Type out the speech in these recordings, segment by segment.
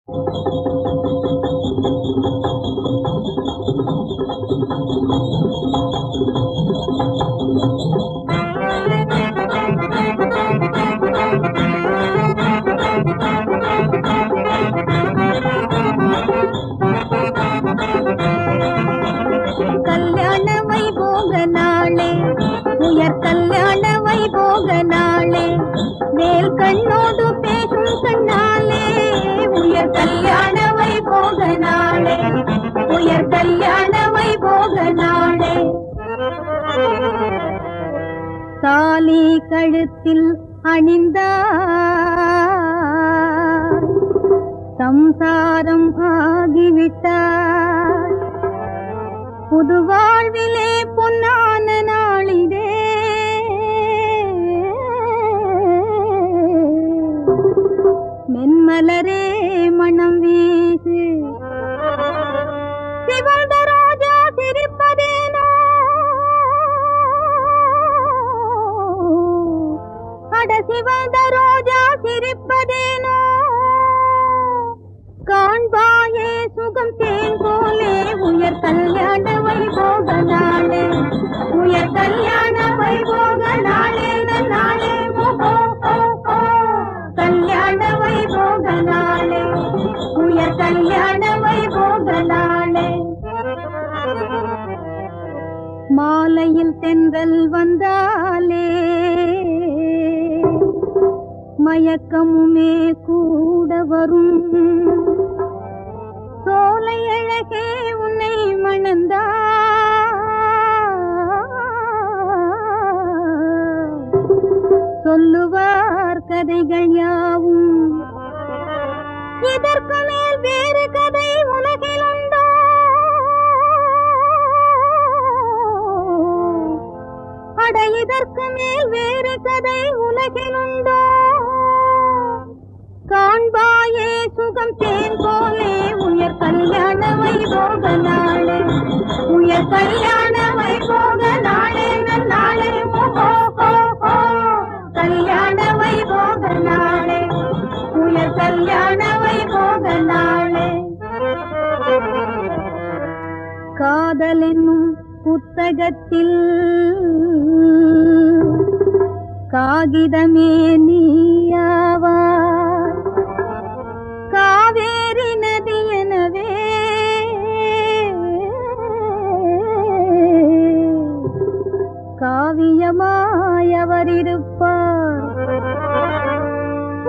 கல்யாண வைபோக நாளே, உயர் கல்யாண வைபோக நாளே, வேல் கண்ணோடு பேசும் கண்ணாலே, உயர் கல்யாண வைபோக நாளே, உயர் கல்யாண வைபோக நாளே. தாலி கழுத்தில் அணிந்தார், சம்சாரம் ஆகிவிட்டார், புது வாழ்விலே பொன்னான நாளிலே மென்மலரே மனம் வீசு, சிவந்த ரோஜா சிரிப்பதேனோ, அட சிவந்த ரோஜா சிரிப்பதேனோ, காண்பாயே சுகம் தேன் போலே, உயர் கல்யாண வைபோக நாளே, உயர் கல்யாண வைபோக நாளே, நாளே கல்யாண வைபோக நாளே, உயர் கல்யாண வைபோக நாளே. மாலையில் தென்றல் வந்தாலே மயக்கமுமே கூட வரும், சோலை அழகே உன்னை மணந்தா, சொல்லுவார் கதைகள் யாவும், இதற்கு மேல் வேறு கதை உலகில் உண்டோ, அட இதற்கு மேல் வேறு கதை உலகில் உண்டோ, காண்பாயே சுகம் தேன் போலே, உயர் கல்யாண வைபோக நாளே, உயர் கல்யாண வைபோக நாளே, நாளே கல்யாண வைபோக நாளே, உயர் கல்யாண வைபோக நாளே. காதல் என்னும் புத்தகத்தில் காகிதமே நீயாவாய், காவேரி நதி எனவே காவியமாய் அவர் இருப்பார்,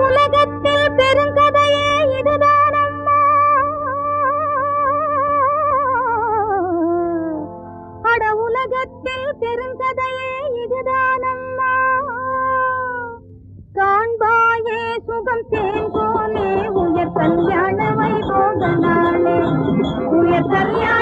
உலகத்தில் பெருங்கதையே இதுதான் அம்மா, அட உலகத்தில் பெருங்கதையே இதுதான் அம்மா, காண்பாயே சுகம் தேன் போலே, உயர் கல்யாண வைபோக நாளே, உயர் கல்யாண